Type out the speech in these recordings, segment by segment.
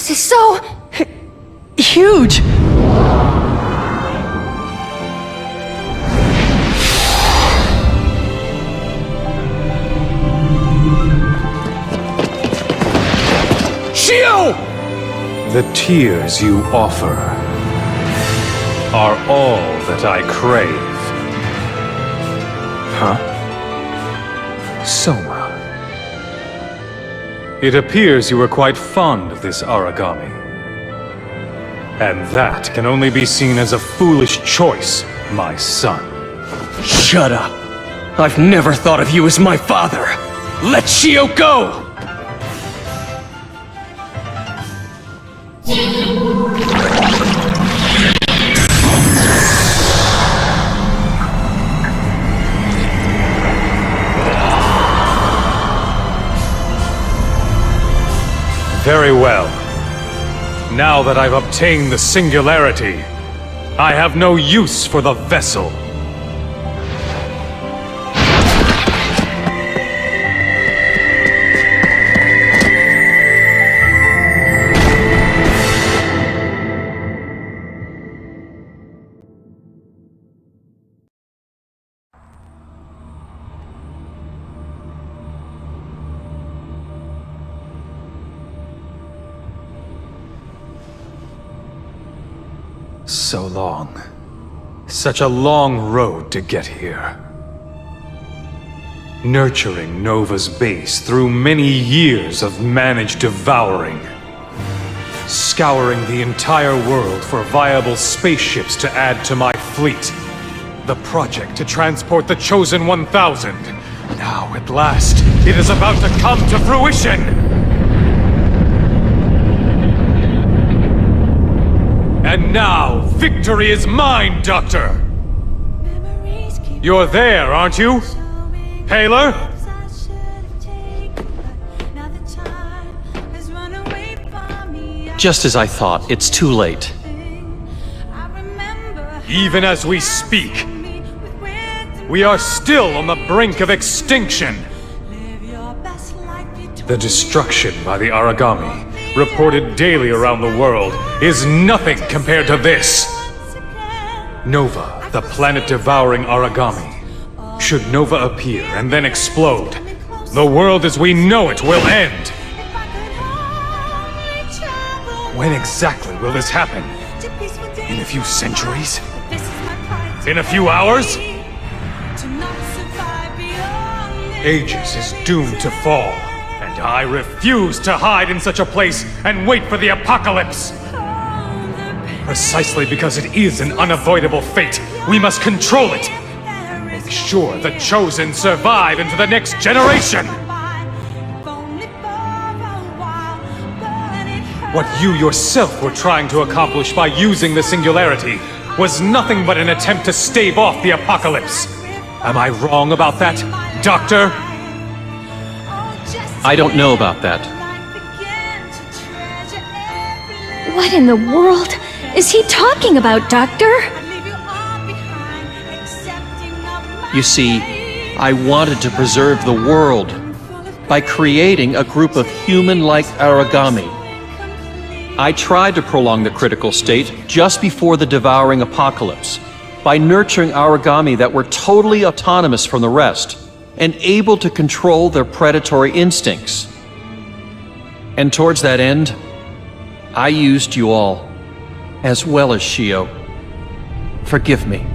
This is so... huge! Shio! The tears you offer are all that I crave. Huh? Soma. It appears you are quite fond of this origami. And that can only be seen as a foolish choice, my son. Shut up! I've never thought of you as my father! Let Shio go! Very well. Now that I've obtained the singularity, I have no use for the vessel. So long. Such a long road to get here. Nurturing Nova's base through many years of managed devouring. Scouring the entire world for viable spaceships to add to my fleet. The project to transport the Chosen 1000. Now, at last, it is about to come to fruition! And now, victory is mine, Doctor! You're there, aren't you? Paler? Just as I thought, it's too late. Even as we speak, we are still on the brink of extinction. The destruction by the origami, reported daily around the world, is nothing compared to this. Nova, the planet-devouring origami. Should Nova appear and then explode, the world as we know it will end. When exactly will this happen? In a few centuries? In a few hours? Aegis is doomed to fall. And I refuse to hide in such a place and wait for the apocalypse! Precisely because it is an unavoidable fate, we must control it! Make sure the Chosen survive into the next generation! What you yourself were trying to accomplish by using the singularity was nothing but an attempt to stave off the apocalypse. Am I wrong about that, Doctor? I don't know about that. What in the world is he talking about, Doctor? You see, I wanted to preserve the world by creating a group of human-like origami. I tried to prolong the critical state just before the Devouring Apocalypse by nurturing origami that were totally autonomous from the rest and able to control their predatory instincts. And towards that end, I used you all, as well as Shio. Forgive me.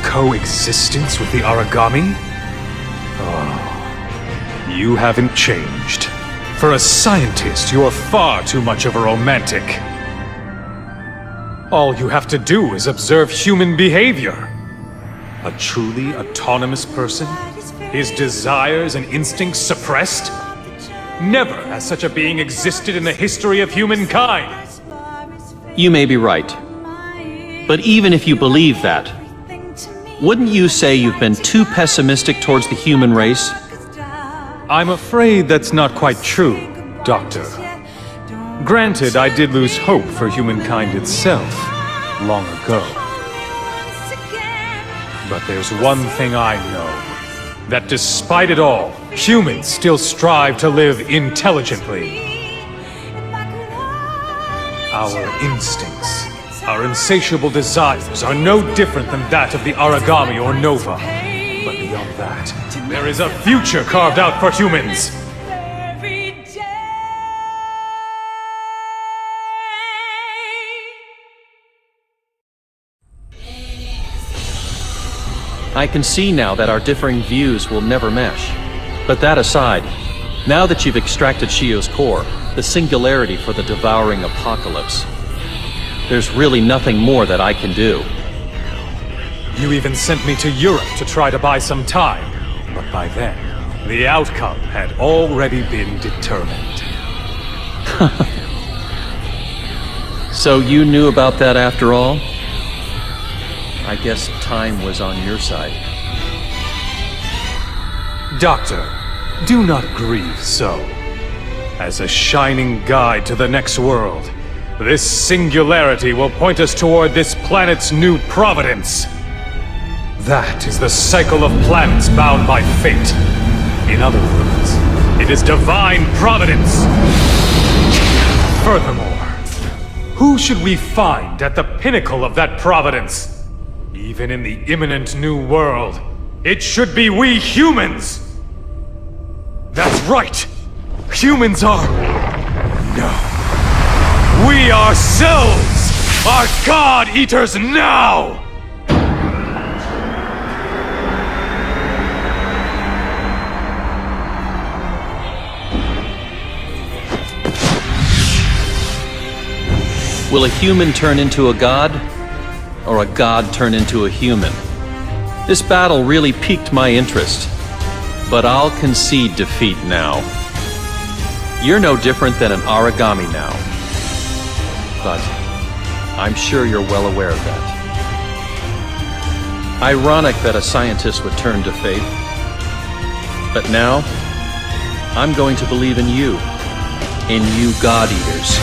Coexistence with the origami? Oh, you haven't changed. For a scientist, you're far too much of a romantic. All you have to do is observe human behavior. A truly autonomous person? His desires and instincts suppressed? Never has such a being existed in the history of humankind! You may be right. But even if you believe that, wouldn't you say you've been too pessimistic towards the human race? I'm afraid that's not quite true, Doctor. Granted, I did lose hope for humankind itself long ago. But there's one thing I know, that despite it all, Humans still strive to live intelligently. Our instincts, our insatiable desires are no different than that of the Aragami or Nova. But beyond that, there is a future carved out for humans. I can see now that our differing views will never mesh. But that aside, now that you've extracted Shio's core, the singularity for the Devouring Apocalypse, there's really nothing more that I can do. You even sent me to Europe to try to buy some time. But by then, the outcome had already been determined. So you knew about that after all? I guess time was on your side. Doctor, do not grieve so. As a shining guide to the next world, this singularity will point us toward this planet's new providence. That is the cycle of planets bound by fate. In other words, it is divine providence. Furthermore, who should we find at the pinnacle of that providence? Even in the imminent new world, it should be we humans! That's right! Humans are... No. We ourselves are God-Eaters now! Will a human turn into a god? Or a god turn into a human? This battle really piqued my interest, but I'll concede defeat now. You're no different than an Aragami now, but I'm sure you're well aware of that. Ironic that a scientist would turn to faith, but now I'm going to believe in you God-Eaters.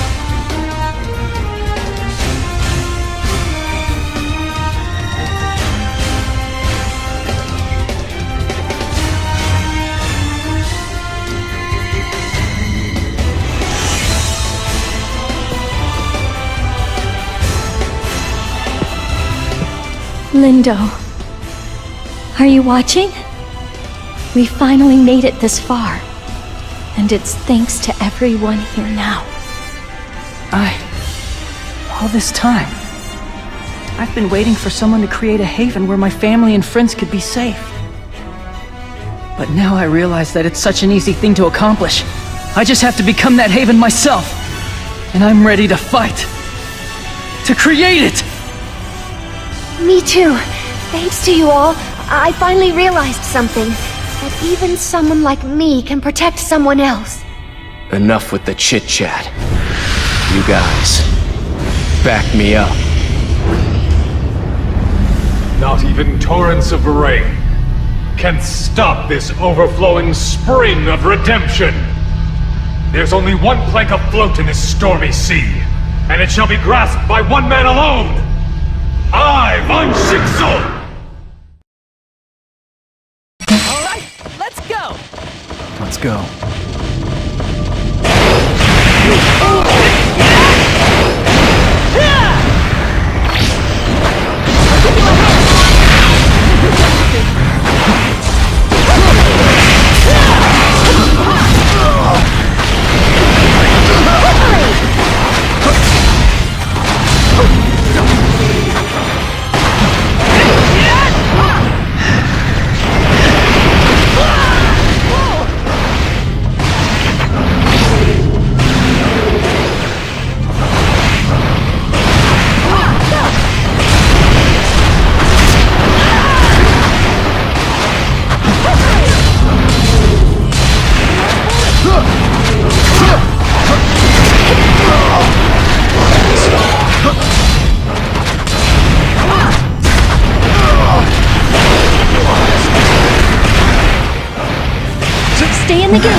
Lindo, are you watching? We finally made it this far, and it's thanks to everyone here now. All this time, I've been waiting for someone to create a haven where my family and friends could be safe. But now I realize that it's such an easy thing to accomplish. I just have to become that haven myself, and I'm ready to fight. To create it! Me too. Thanks to you all, I finally realized something. That even someone like me can protect someone else. Enough with the chit-chat. You guys, back me up. Not even torrents of rain can stop this overflowing spring of redemption. There's only one plank afloat in this stormy sea, and it shall be grasped by one man alone. I, von Schicksal! Alright, let's go! Let's go. Stay in the game.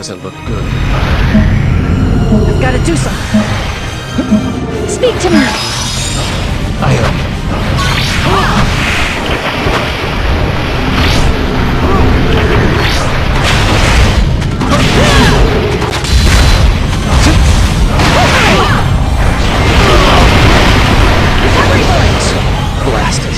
doesn't look good. I've got to do something. Speak to me! Blasted.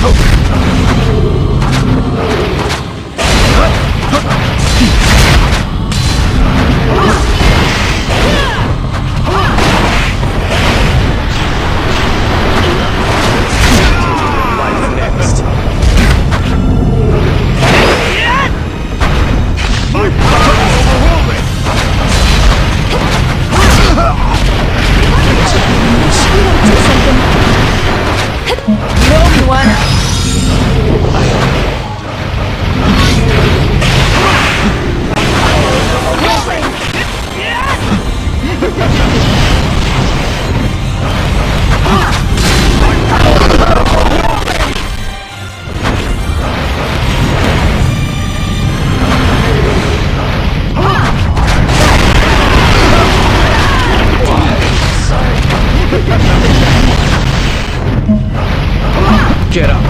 No problem. Life next. My power overwhelming! You owe me one. Get up.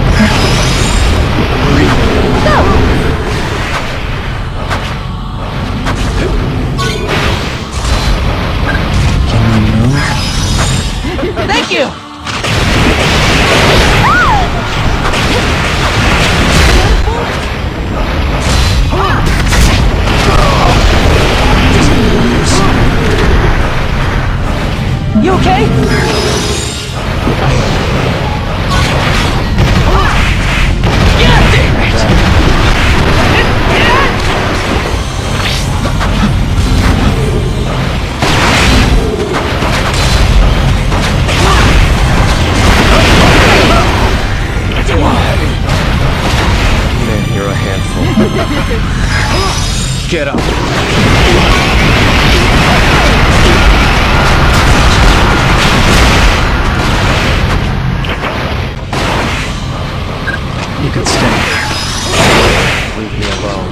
Thank you! You okay? Yeah, damn it! Man, you're a handful. Get up. You can stay. Leave me alone.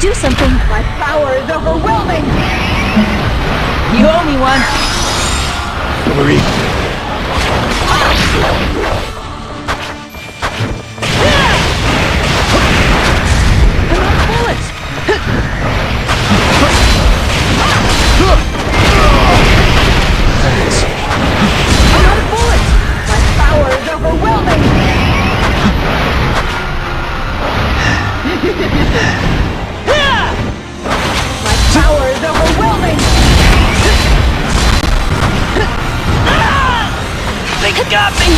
do something. My power is overwhelming! You owe me one! Marie. Bullets! Thanks. I'm out of bullets! My power is overwhelming! My power is overwhelming! They got me!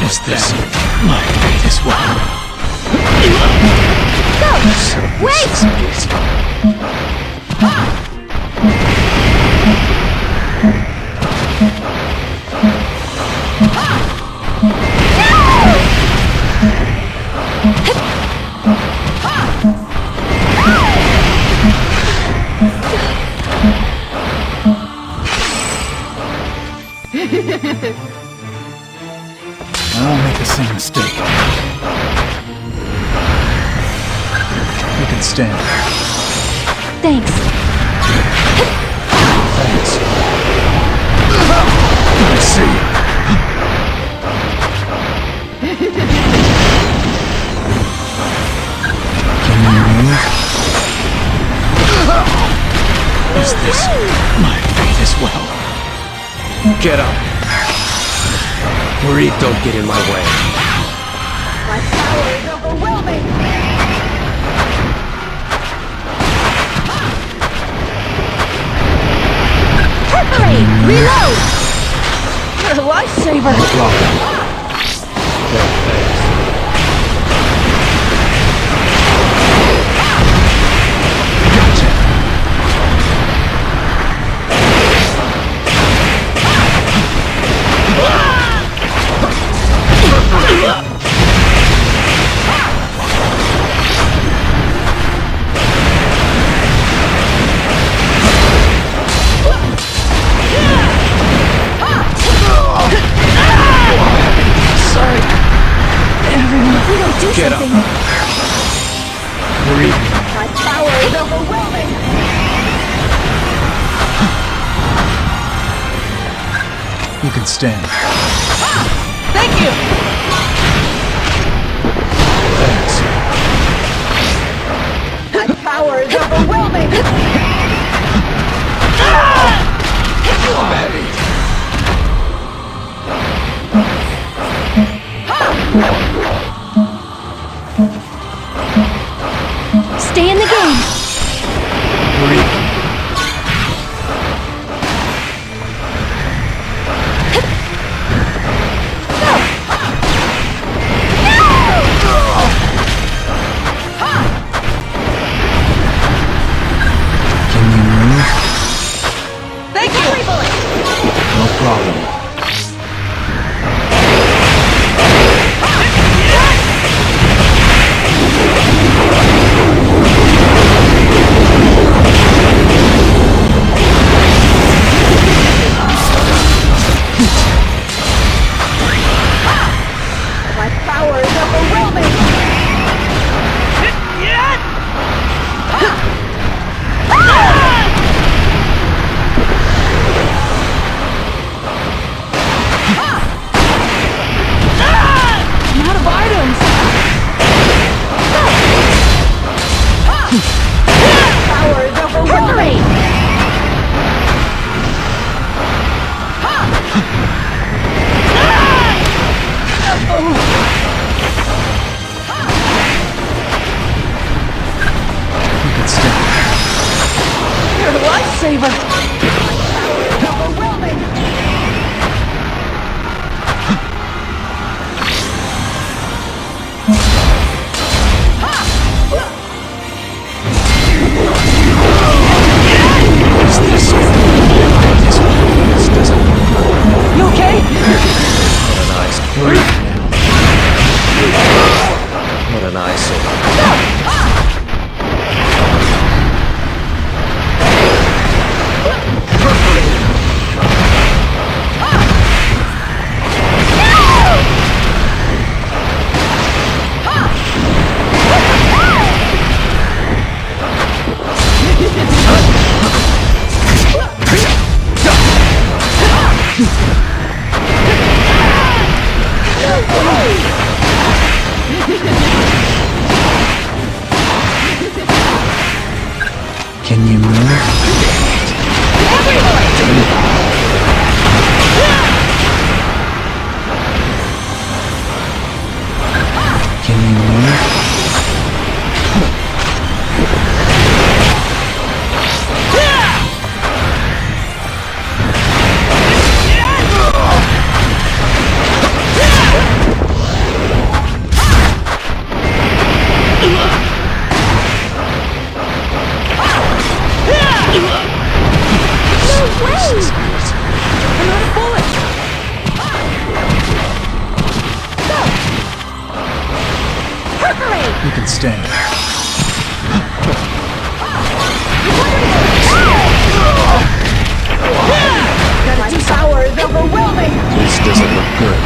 Is this my fate as well? Go! Wait! I won't make the same mistake. You can stand. Thanks. Thanks. I see. Can you move? Is this my fate as well? Get up. Marie, don't get in my way. My power is overwhelming! Perforate! Reload! You're a lifesaver! Sorry. Everyone. We don't do Get up. something. Marie, My power is overwhelming! You can stand. Thank you! Thanks. My power is overwhelming! Stay in the game. Marie. Can you move? Can you move? You can stay. My power is overwhelming! This doesn't look good.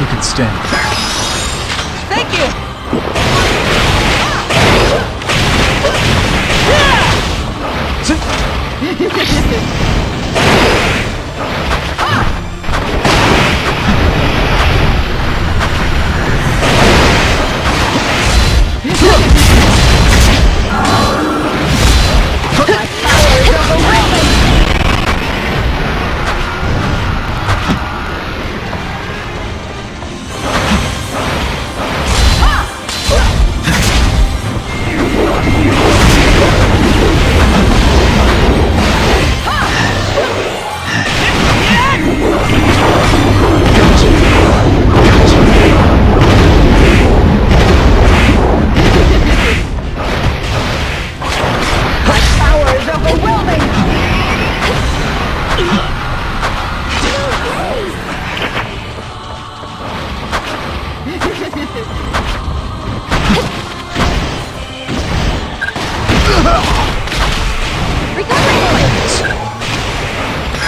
You can stay. Thank you!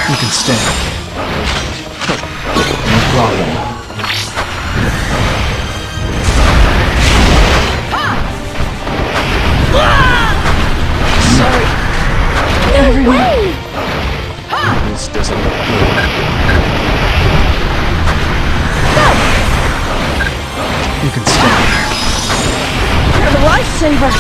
You can stay. No problem. Sorry. Everyone. This doesn't look good. You can stay. You're a lifesaver.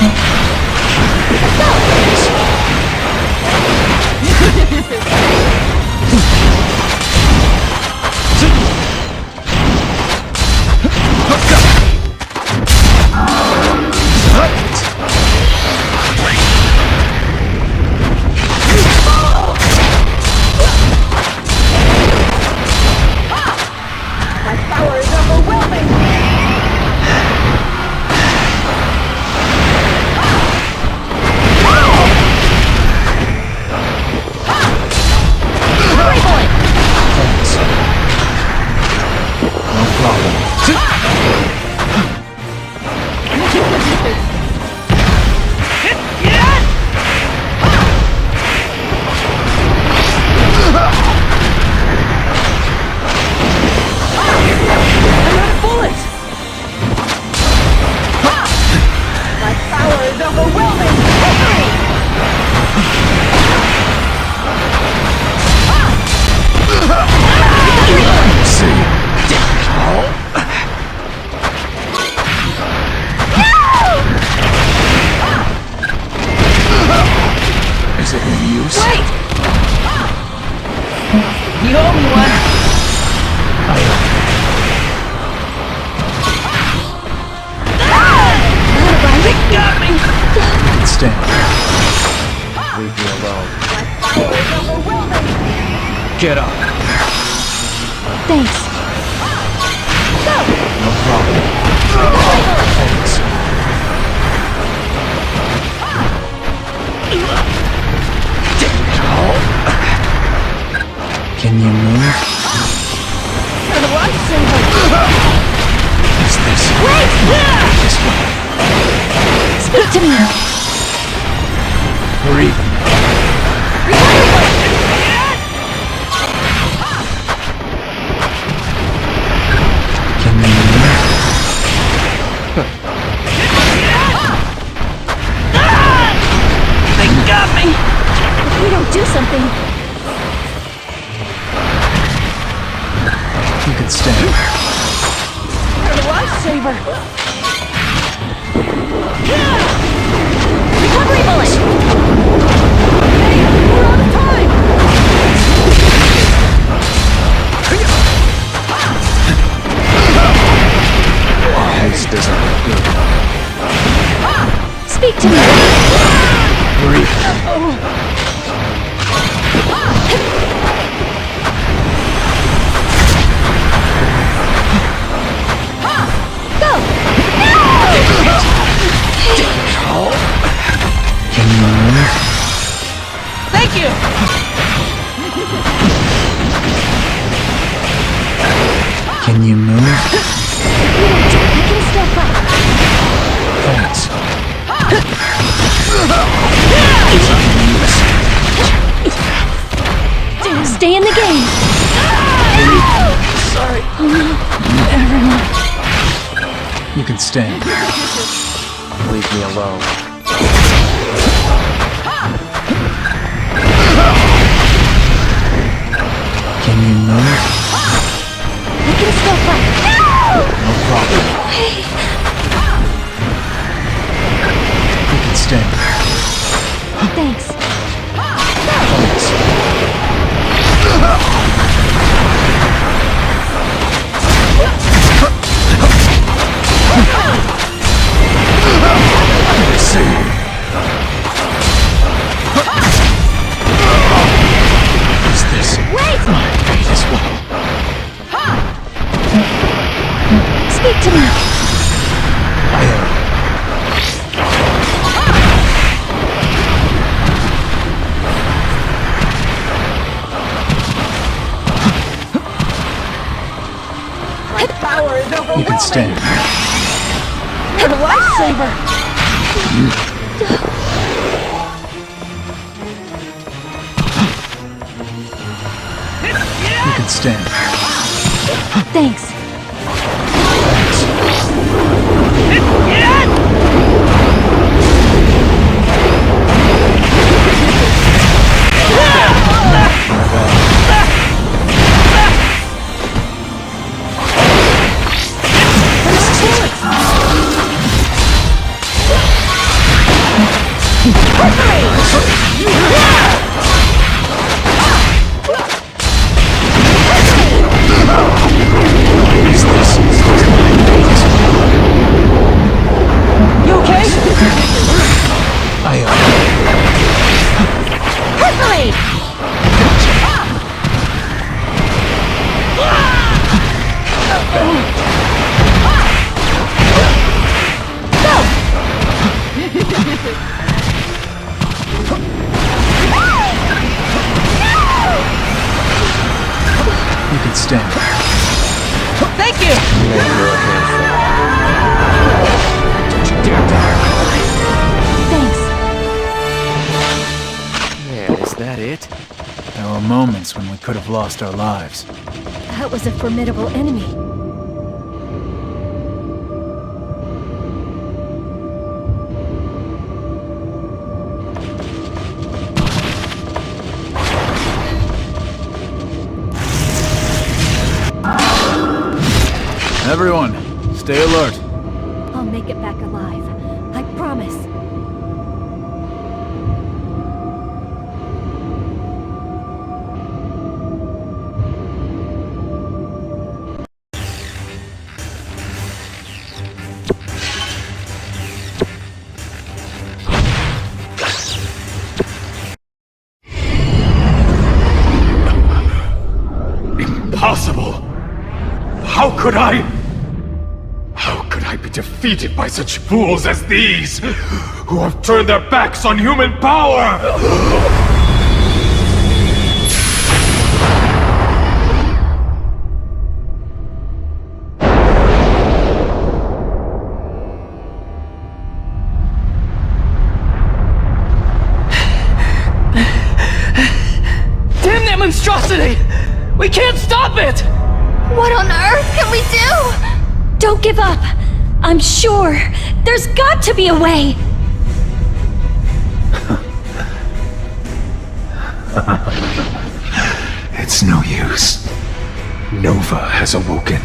My power is overwhelming! Get up. Thanks. No problem. Thanks. Damn it all. Can you move? What's this? Wait! This way. Speak to me. We're even. Can you move? They got me! If we don't do something, You can stay. You're the lifesaver! recovery bullet! Hey, we're out of time! This doesn't look good. Speak to me. We're even. Go! Can you move? Thank you! Can you move? I can still fight. Thanks. Stay in the game. Sorry. Everyone. You can stay. Leave me alone. Can you move? I can still fight. No problem. You can stay. Thanks. Thanks. What's this? Wait! My fate as well. Speak to me. I am. My power is overwhelming! You can stay. You're the lifesaver! You can stay. Thanks. You okay? I am. Perforate! You can stay. Thank you! Don't you dare die. Thanks. Man, is that it? There were moments when we could have lost our lives. That was a formidable enemy. Everyone, stay alert. I'll make it back alive. I promise. impossible! How could I be defeated by such fools as these, who have turned their backs on human power? Damn that monstrosity! We can't stop it! What on earth can we do? Don't give up. I'm sure. There's got to be a way. It's no use. Nova has awoken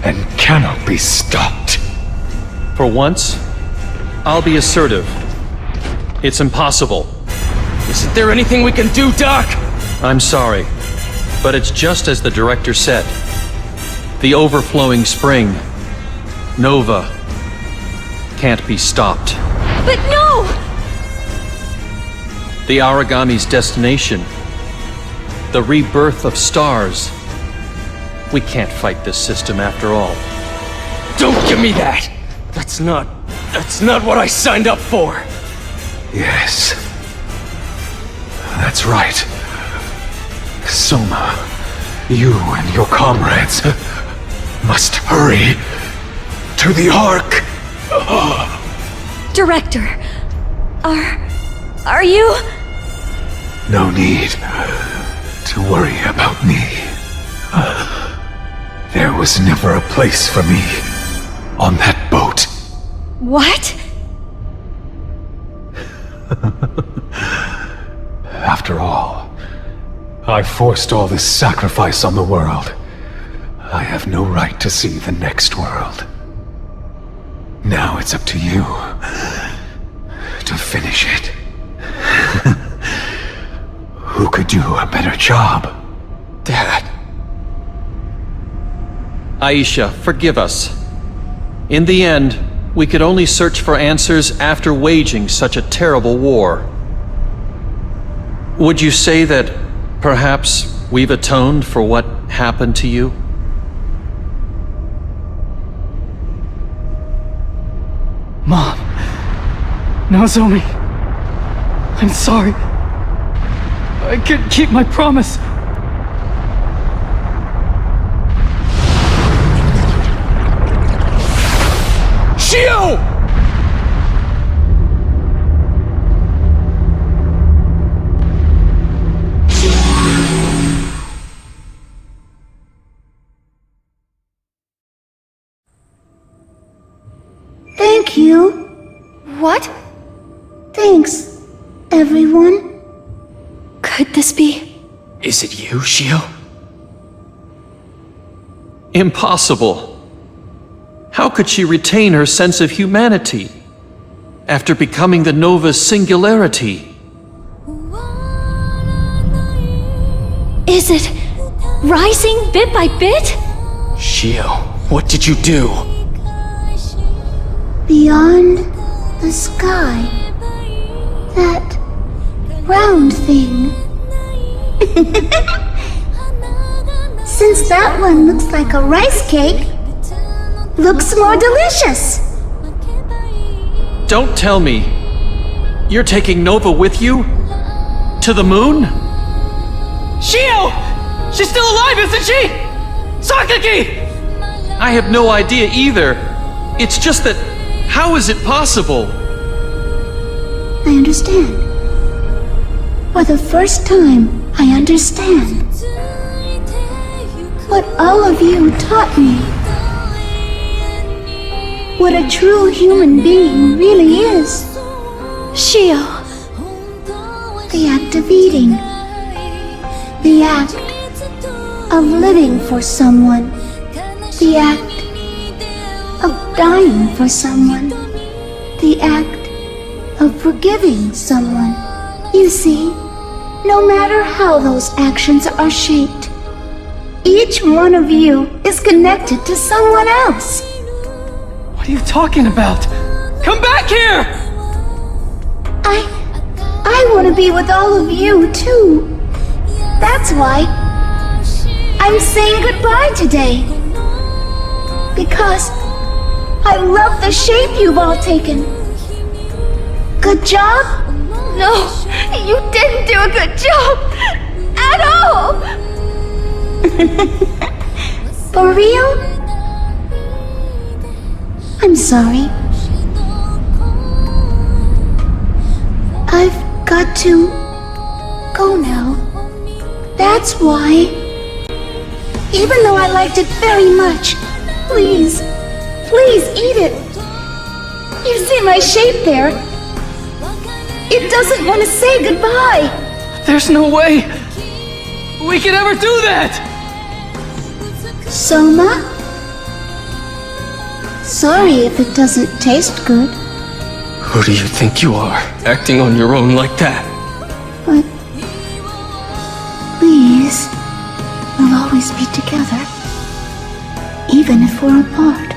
and cannot be stopped. For once, I'll be assertive. It's impossible. Isn't there anything we can do, Doc? I'm sorry, but it's just as the director said. The overflowing spring, Nova, can't be stopped. But no! The Aragami's destination, the rebirth of stars. We can't fight this system after all. Don't give me that! That's not what I signed up for! Yes. That's right. Soma, you and your comrades must hurry to the Ark. Director, are you? No need to worry about me. There was never a place for me on that boat. What? After all, I forced all this sacrifice on the world. I have no right to see the next world. Now it's up to you to finish it. Who could do a better job? Dad. Aisha, forgive us. In the end, we could only search for answers after waging such a terrible war. Would you say that perhaps we've atoned for what happened to you? Mom. Nozomi. I'm sorry. I couldn't keep my promise. Shio! Thank you. What? Thanks, everyone. Could this be? Is it you, Shio? Impossible. How could she retain her sense of humanity after becoming the Nova's singularity? Is it rising bit by bit? Shio, what did you do? Beyond the sky. That round thing. Since that one looks like a rice cake, looks more delicious. Don't tell me. You're taking Nova with you? To the moon? Shio! She's still alive, isn't she? Sakaki! I have no idea either. It's just that, how is it possible? I understand. For the first time, I understand. What all of you taught me. What a true human being really is. Shio. The act of eating. The act of living for someone. The act of dying for someone. The act of forgiving someone. You see, no matter how those actions are shaped, each one of you is connected to someone else. What are you talking about? Come back here! I want to be with all of you, too. That's why I'm saying goodbye today. Because I love the shape you've all taken. Good job? No, you didn't do a good job at all! For real? I'm sorry. I've got to go now. That's why. Even though I liked it very much, please eat it. You see my shape there? It doesn't want to say goodbye. There's no way we could ever do that! Soma? Sorry if it doesn't taste good, Who do you think you are, acting on your own like that? but please, we'll always be together, even if we're apart.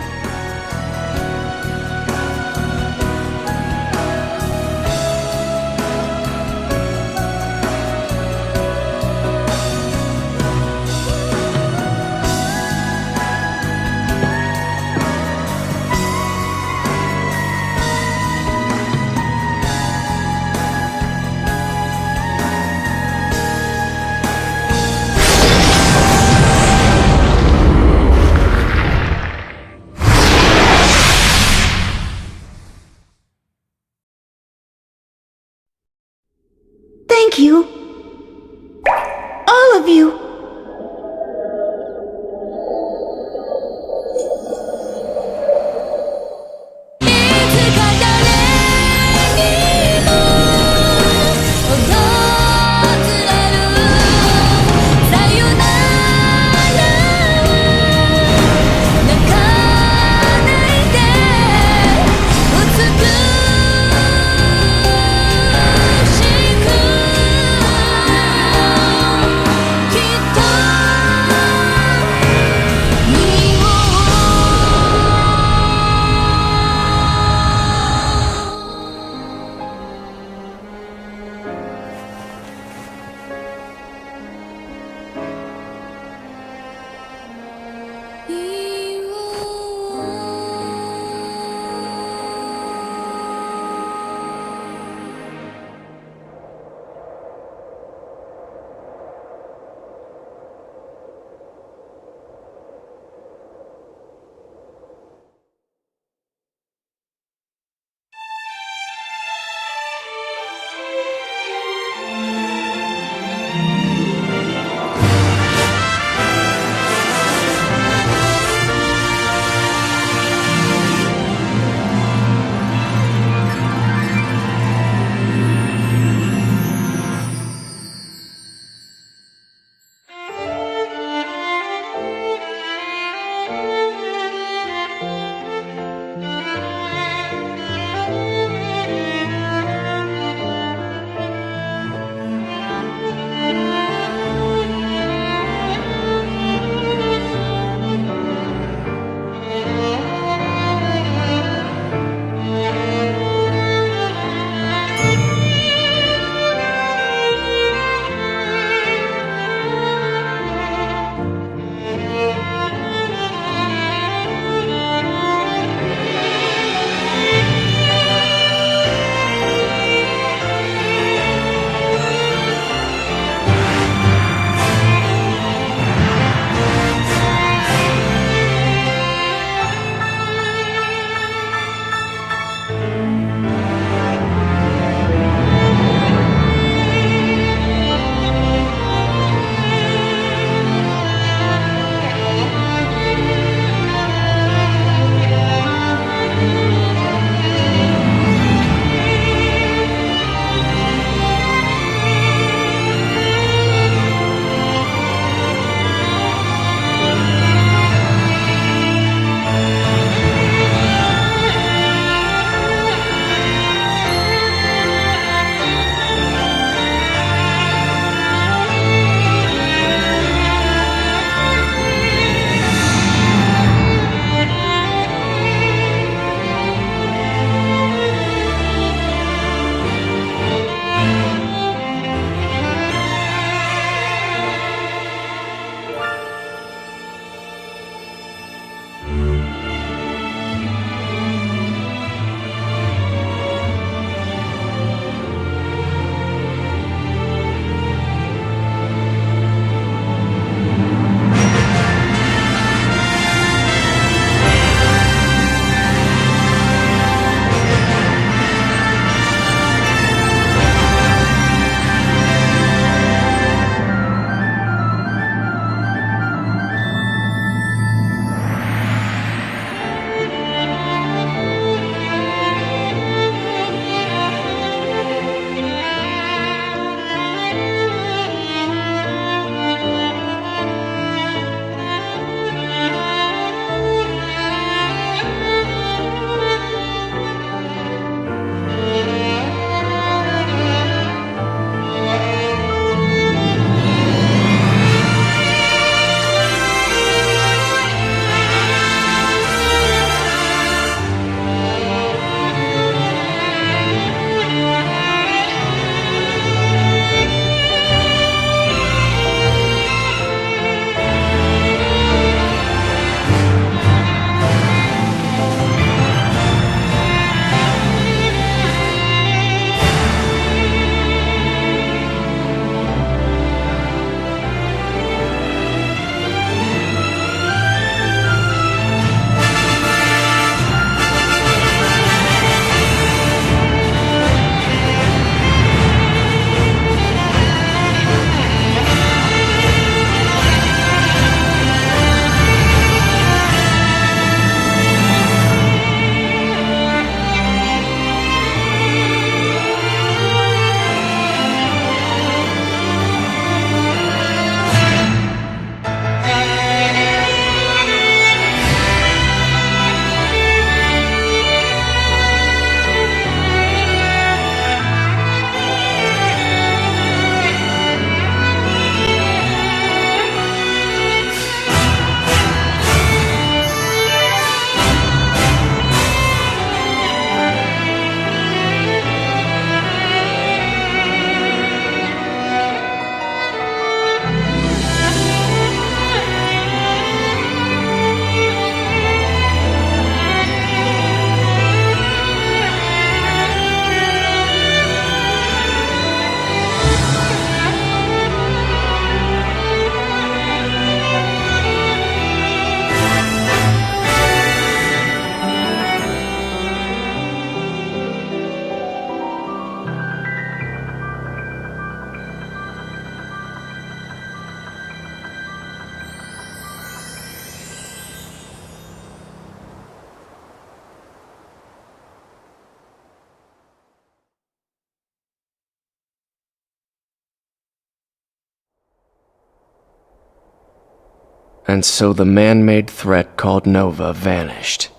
And so the man-made threat called Nova vanished.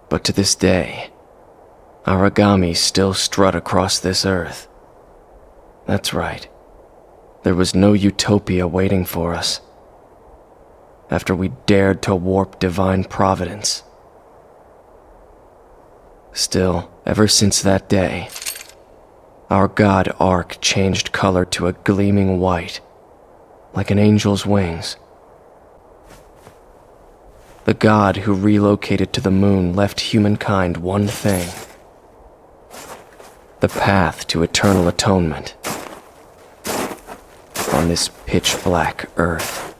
But to this day, Aragami still strut across this earth. That's right. There was no utopia waiting for us. After we dared to warp divine providence. Still, ever since that day, our god Ark changed color to a gleaming white, like an angel's wings. The god who relocated to the moon left humankind one thing: the path to eternal atonement on this pitch-black earth.